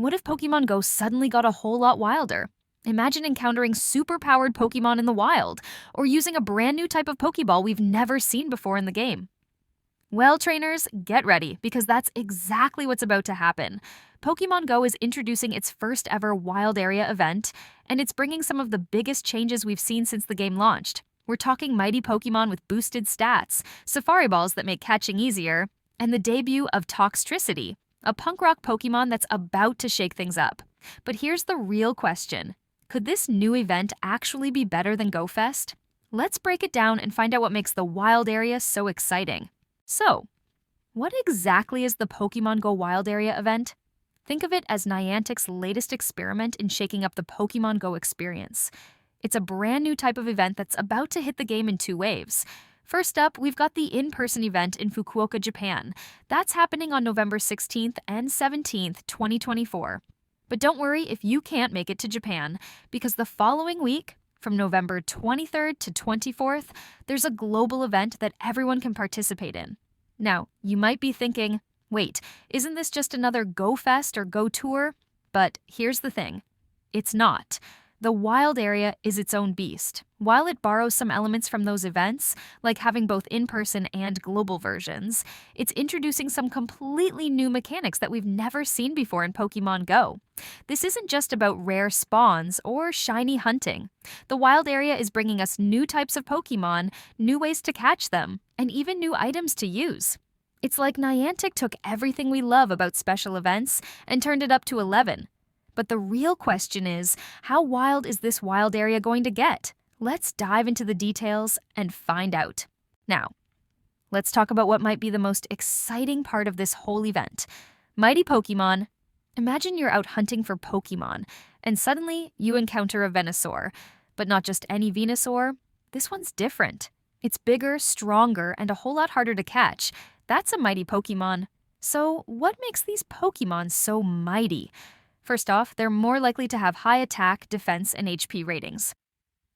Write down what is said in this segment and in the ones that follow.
What if Pokemon Go suddenly got a whole lot wilder? Imagine encountering super-powered Pokemon in the wild, or using a brand new type of Pokeball we've never seen before in the game. Well, trainers, get ready, because that's exactly what's about to happen. Pokemon Go is introducing its first ever Wild Area event, and it's bringing some of the biggest changes we've seen since the game launched. We're talking mighty Pokemon with boosted stats, Safari Balls that make catching easier, and the debut of Toxtricity, a punk rock Pokemon that's about to shake things up. But here's the real question. Could this new event actually be better than Go Fest? Let's break it down and find out what makes the Wild Area so exciting. So, what exactly is the Pokemon Go Wild Area event? Think of it as Niantic's latest experiment in shaking up the Pokemon Go experience. It's a brand new type of event that's about to hit the game in two waves. First up, we've got the in-person event in Fukuoka, Japan. That's happening on November 16th and 17th, 2024. But don't worry if you can't make it to Japan, because the following week, from November 23rd to 24th, there's a global event that everyone can participate in. Now, you might be thinking, wait, isn't this just another Go Fest or Go Tour? But here's the thing. It's not. The Wild Area is its own beast. While it borrows some elements from those events, like having both in-person and global versions, it's introducing some completely new mechanics that we've never seen before in Pokemon Go. This isn't just about rare spawns or shiny hunting. The Wild Area is bringing us new types of Pokemon, new ways to catch them, and even new items to use. It's like Niantic took everything we love about special events and turned it up to 11. But the real question is, how wild is this Wild Area going to get? Let's dive into the details and find out. Now, let's talk about what might be the most exciting part of this whole event. Mighty Pokemon. Imagine you're out hunting for Pokemon, and suddenly you encounter a Venusaur. But not just any Venusaur. This one's different. It's bigger, stronger, and a whole lot harder to catch. That's a mighty Pokemon. So, what makes these Pokemon so mighty? First off, they're more likely to have high attack, defense, and HP ratings.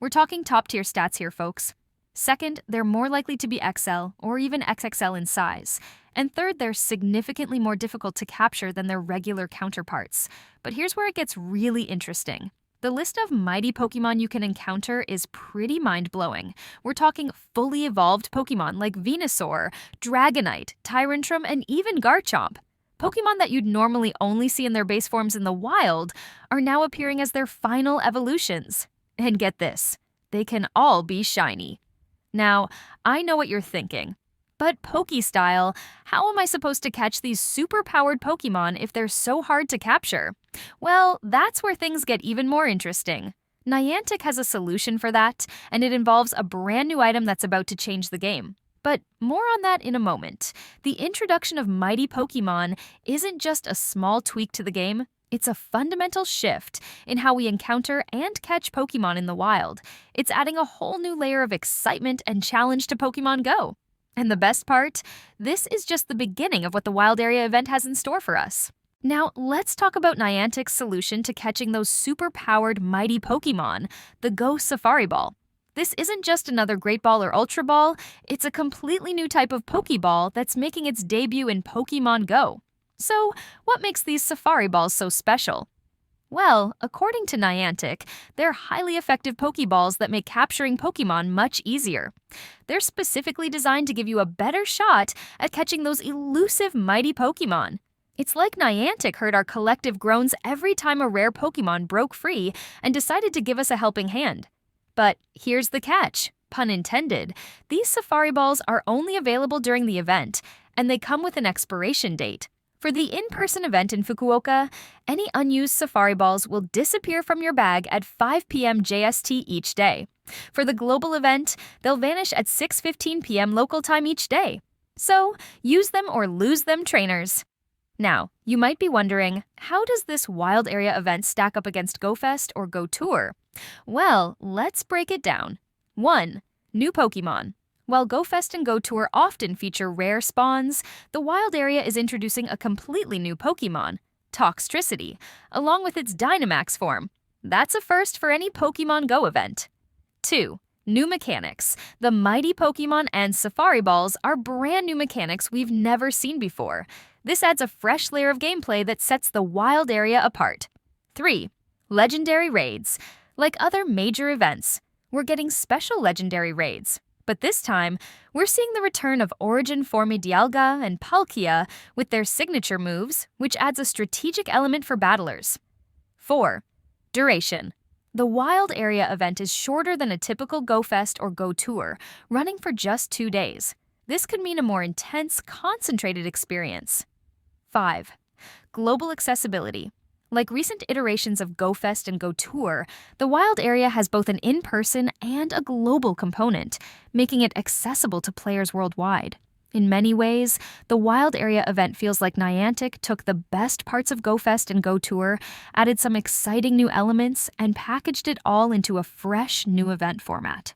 We're talking top-tier stats here, folks. Second, they're more likely to be XL or even XXL in size. And third, they're significantly more difficult to capture than their regular counterparts. But here's where it gets really interesting. The list of mighty Pokemon you can encounter is pretty mind-blowing. We're talking fully evolved Pokemon like Venusaur, Dragonite, Tyrantrum, and even Garchomp. Pokemon that you'd normally only see in their base forms in the wild are now appearing as their final evolutions. And get this, they can all be shiny. Now, I know what you're thinking, but Poke-style, how am I supposed to catch these super-powered Pokemon if they're so hard to capture? Well, that's where things get even more interesting. Niantic has a solution for that, and it involves a brand new item that's about to change the game. But more on that in a moment. The introduction of mighty Pokemon isn't just a small tweak to the game, it's a fundamental shift in how we encounter and catch Pokemon in the wild. It's adding a whole new layer of excitement and challenge to Pokemon Go. And the best part? This is just the beginning of what the Wild Area event has in store for us. Now, let's talk about Niantic's solution to catching those super-powered mighty Pokemon, the Go Safari Ball. This isn't just another Great Ball or Ultra Ball, it's a completely new type of Pokeball that's making its debut in Pokemon Go. So, what makes these Safari Balls so special? Well, according to Niantic, they're highly effective Pokeballs that make capturing Pokemon much easier. They're specifically designed to give you a better shot at catching those elusive mighty Pokemon. It's like Niantic heard our collective groans every time a rare Pokemon broke free and decided to give us a helping hand. But here's the catch, pun intended. These Safari Balls are only available during the event, and they come with an expiration date. For the in-person event in Fukuoka, any unused Safari Balls will disappear from your bag at 5 p.m. JST each day. For the global event, they'll vanish at 6:15 p.m. local time each day. So, use them or lose them, trainers. Now, you might be wondering, how does this Wild Area event stack up against Go Fest or Go Tour? Well, let's break it down. 1. New Pokemon. While Go Fest and Go Tour often feature rare spawns, the Wild Area is introducing a completely new Pokemon, Toxtricity, along with its Dynamax form. That's a first for any Pokemon Go event. 2. New mechanics. The mighty Pokemon and Safari Balls are brand new mechanics we've never seen before. This adds a fresh layer of gameplay that sets the wild area apart. 3. Legendary Raids. Like other major events, we're getting special legendary raids. But this time, we're seeing the return of Origin Forme Dialga and Palkia with their signature moves, which adds a strategic element for battlers. 4. Duration. The Wild Area event is shorter than a typical Go Fest or Go Tour, running for just 2 days. This could mean a more intense, concentrated experience. 5. Global accessibility. Like recent iterations of Go Fest and Go Tour, the Wild Area has both an in-person and a global component, making it accessible to players worldwide. In many ways, the Wild Area event feels like Niantic took the best parts of Go Fest and Go Tour, added some exciting new elements, and packaged it all into a fresh new event format.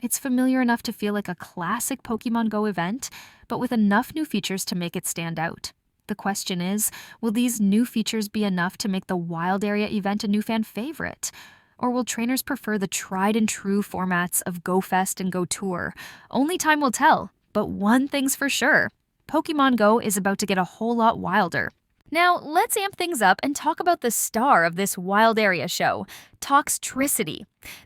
It's familiar enough to feel like a classic Pokémon Go event, but with enough new features to make it stand out. The question is, will these new features be enough to make the Wild Area event a new fan favorite? Or will trainers prefer the tried and true formats of Go Fest and Go Tour? Only time will tell, but one thing's for sure. Pokémon Go is about to get a whole lot wilder. Now, let's amp things up and talk about the star of this Wild Area show, Toxtricity.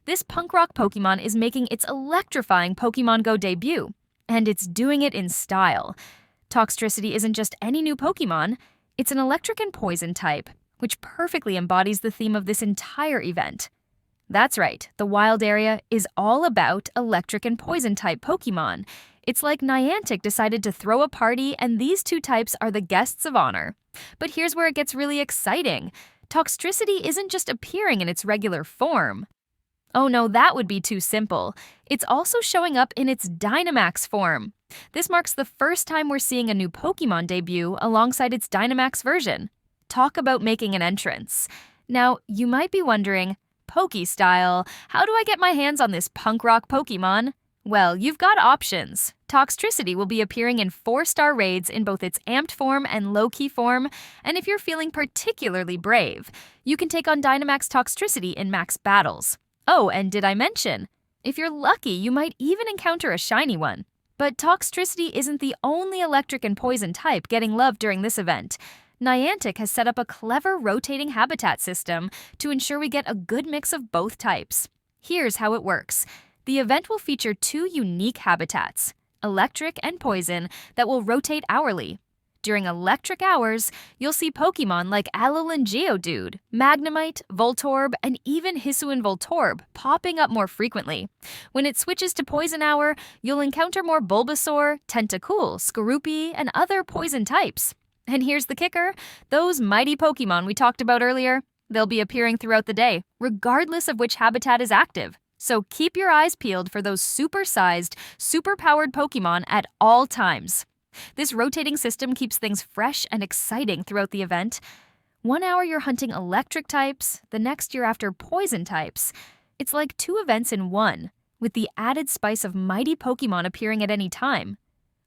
This punk rock Pokémon is making its electrifying Pokémon Go debut, and it's doing it in style. Toxtricity isn't just any new Pokémon, it's an electric and poison type, which perfectly embodies the theme of this entire event. That's right, the Wild Area is all about electric and poison type Pokémon. It's like Niantic decided to throw a party and these two types are the guests of honor. But here's where it gets really exciting. Toxtricity isn't just appearing in its regular form. Oh no, that would be too simple. It's also showing up in its Dynamax form. This marks the first time we're seeing a new Pokémon debut alongside its Dynamax version. Talk about making an entrance. Now, you might be wondering, Poké style, how do I get my hands on this punk rock Pokémon? Well, you've got options. Toxtricity will be appearing in 4-star raids in both its amped form and low-key form, and if you're feeling particularly brave, you can take on Dynamax Toxtricity in max battles. Oh, and did I mention? If you're lucky, you might even encounter a shiny one. But Toxtricity isn't the only electric and poison type getting love during this event. Niantic has set up a clever rotating habitat system to ensure we get a good mix of both types. Here's how it works. The event will feature 2 unique habitats, electric and poison, that will rotate hourly. During electric hours, you'll see Pokémon like Alolan Geodude, Magnemite, Voltorb, and even Hisuian Voltorb popping up more frequently. When it switches to Poison Hour, you'll encounter more Bulbasaur, Tentacool, Skorupi, and other poison types. And here's the kicker, those mighty Pokémon we talked about earlier, they'll be appearing throughout the day, regardless of which habitat is active. So keep your eyes peeled for those super-sized, super-powered Pokémon at all times. This rotating system keeps things fresh and exciting throughout the event. 1 hour you're hunting electric types, the next you're after poison types. It's like 2 events in one, with the added spice of mighty Pokémon appearing at any time.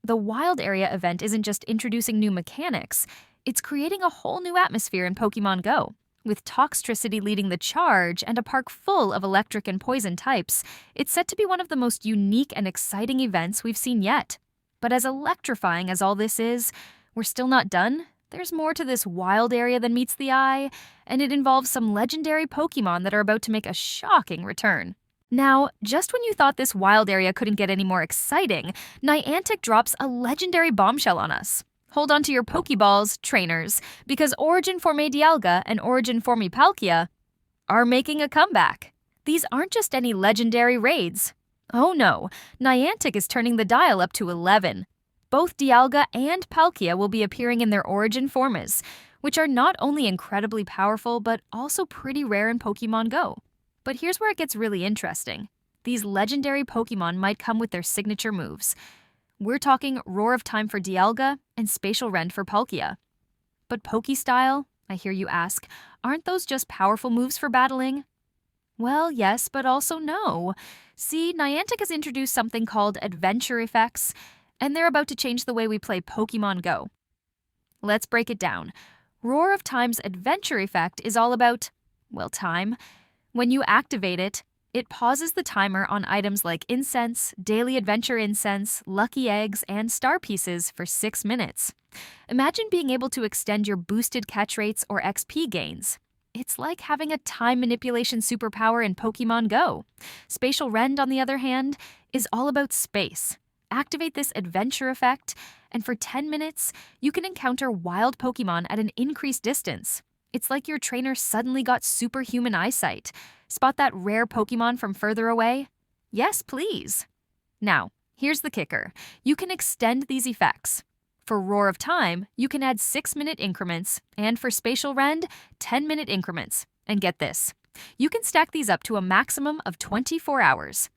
The Wild Area event isn't just introducing new mechanics, it's creating a whole new atmosphere in Pokémon Go. With Toxtricity leading the charge and a park full of electric and poison types, it's set to be one of the most unique and exciting events we've seen yet. But as electrifying as all this is, we're still not done. There's more to this Wild Area than meets the eye, and it involves some legendary Pokémon that are about to make a shocking return. Now, just when you thought this Wild Area couldn't get any more exciting, Niantic drops a legendary bombshell on us. Hold on to your Poké Balls, trainers, because Origin Forme Dialga and Origin Forme Palkia are making a comeback. These aren't just any legendary raids. Oh no, Niantic is turning the dial up to 11. Both Dialga and Palkia will be appearing in their Origin forms, which are not only incredibly powerful, but also pretty rare in Pokémon Go. But here's where it gets really interesting. These legendary Pokémon might come with their signature moves. We're talking Roar of Time for Dialga and Spacial Rend for Palkia. But Poké style, I hear you ask, aren't those just powerful moves for battling? Well, yes, but also no. See, Niantic has introduced something called adventure effects, and they're about to change the way we play Pokémon Go. Let's break it down. Roar of Time's adventure effect is all about, well, time. When you activate it, It pauses the timer on items like incense, daily adventure incense, lucky eggs, and star pieces for 6 minutes. Imagine being able to extend your boosted catch rates or XP gains. It's like having a time manipulation superpower in Pokémon GO. Spacial Rend, on the other hand, is all about space. Activate this adventure effect, and for 10 minutes, you can encounter wild Pokémon at an increased distance. It's like your trainer suddenly got superhuman eyesight. Spot that rare Pokémon from further away? Yes, please. Now, here's the kicker. You can extend these effects. For Roar of Time, you can add 6-minute increments, and for Spacial Rend, 10-minute increments. And get this, you can stack these up to a maximum of 24 hours.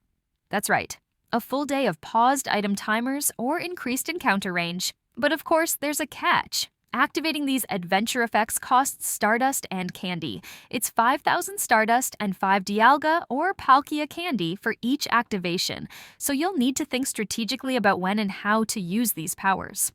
That's right, a full day of paused item timers or increased encounter range. But of course, there's a catch. Activating these adventure effects costs Stardust and Candy. It's 5,000 Stardust and 5 Dialga or Palkia Candy for each activation, so you'll need to think strategically about when and how to use these powers.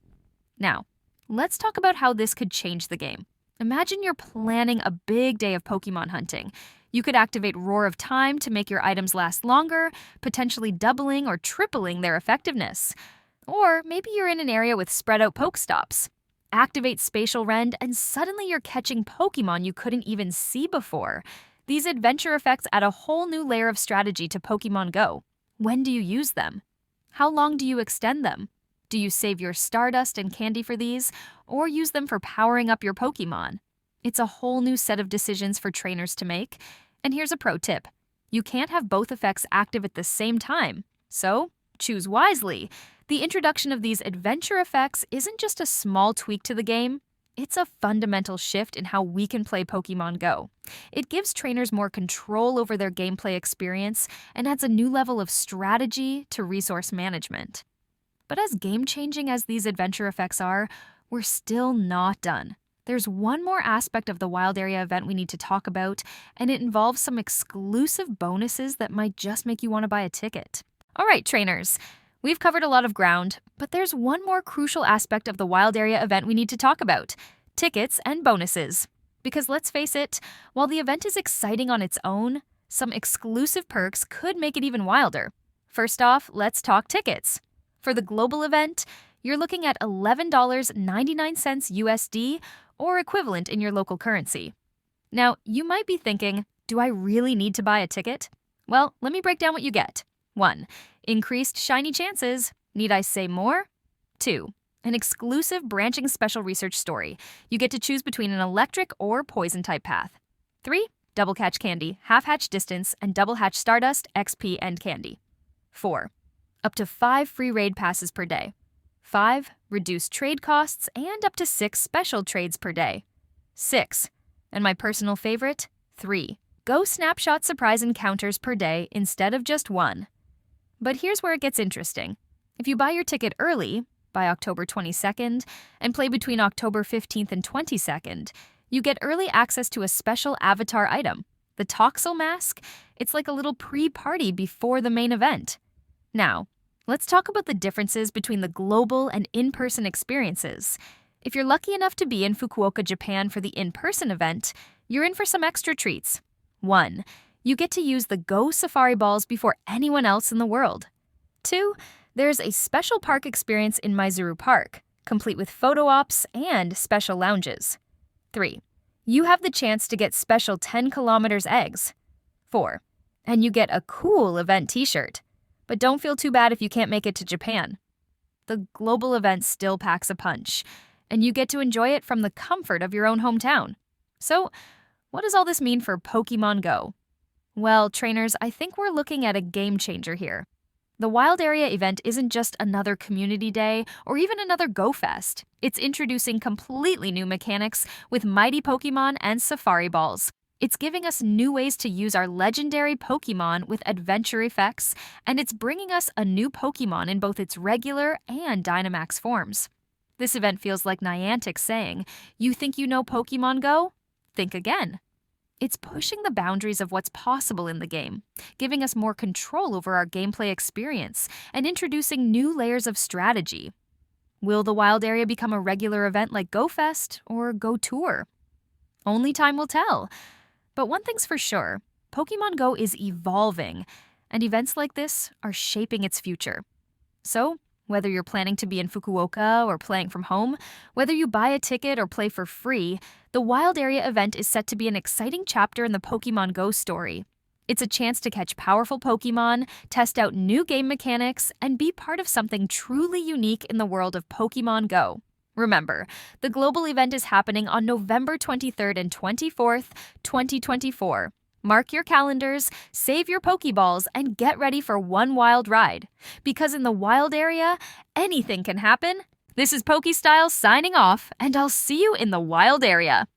Now, let's talk about how this could change the game. Imagine you're planning a big day of Pokemon hunting. You could activate Roar of Time to make your items last longer, potentially doubling or tripling their effectiveness. Or maybe you're in an area with spread out Pokestops. Activate Spacial Rend, and suddenly you're catching Pokemon you couldn't even see before. These adventure effects add a whole new layer of strategy to Pokemon GO. When do you use them? How long do you extend them? Do you save your Stardust and Candy for these, or use them for powering up your Pokemon? It's a whole new set of decisions for trainers to make. And here's a pro tip. You can't have both effects active at the same time, so choose wisely. The introduction of these adventure effects isn't just a small tweak to the game, it's a fundamental shift in how we can play Pokemon GO. It gives trainers more control over their gameplay experience and adds a new level of strategy to resource management. But as game-changing as these adventure effects are, we're still not done. There's one more aspect of the Wild Area event we need to talk about, and it involves some exclusive bonuses that might just make you want to buy a ticket. All right, trainers. We've covered a lot of ground, but there's one more crucial aspect of the Wild Area event we need to talk about: tickets and bonuses. Because let's face it, while the event is exciting on its own, some exclusive perks could make it even wilder. First off, let's talk tickets. For the global event, you're looking at $11.99 USD, or equivalent in your local currency. Now, you might be thinking, do I really need to buy a ticket? Well, let me break down what you get. 1. Increased shiny chances. Need I say more? 2. An exclusive branching special research story. You get to choose between an electric or poison type path. 3. Double catch candy, half hatch distance, and double hatch Stardust, XP, and candy. 4. Up to 5 free raid passes per day. 5. Reduced trade costs and up to 6 special trades per day. 6. And my personal favorite, 3. Go snapshot surprise encounters per day instead of just 1. But here's where it gets interesting. If you buy your ticket early, by October 22nd, and play between October 15th and 22nd, you get early access to a special avatar item. The Toxel mask, it's like a little pre-party before the main event. Now, let's talk about the differences between the global and in-person experiences. If you're lucky enough to be in Fukuoka, Japan for the in-person event, you're in for some extra treats. 1. You get to use the Go Safari Balls before anyone else in the world. 2. There's a special park experience in Maizuru Park, complete with photo ops and special lounges. 3. You have the chance to get special 10 kilometers eggs. 4. And you get a cool event t-shirt. But don't feel too bad if you can't make it to Japan. The global event still packs a punch, and you get to enjoy it from the comfort of your own hometown. So, what does all this mean for Pokemon GO? Well, trainers, I think we're looking at a game changer here. The Wild Area event isn't just another community day or even another Go Fest. It's introducing completely new mechanics with Mighty Pokémon and Safari Balls. It's giving us new ways to use our legendary Pokemon with adventure effects, and it's bringing us a new Pokemon in both its regular and Dynamax forms. This event feels like Niantic saying, "You think you know Pokemon Go? Think again." It's pushing the boundaries of what's possible in the game, giving us more control over our gameplay experience, and introducing new layers of strategy. Will the Wild Area become a regular event like Go Fest or Go Tour? Only time will tell. But one thing's for sure, Pokemon Go is evolving, and events like this are shaping its future. So, whether you're planning to be in Fukuoka or playing from home, whether you buy a ticket or play for free, the Wild Area event is set to be an exciting chapter in the Pokemon Go story. It's a chance to catch powerful Pokemon, test out new game mechanics, and be part of something truly unique in the world of Pokemon Go. Remember, the global event is happening on November 23rd and 24th, 2024. Mark your calendars, save your Poké Balls, and get ready for one wild ride. Because in the wild area, anything can happen. This is PokeStyle signing off, and I'll see you in the wild area.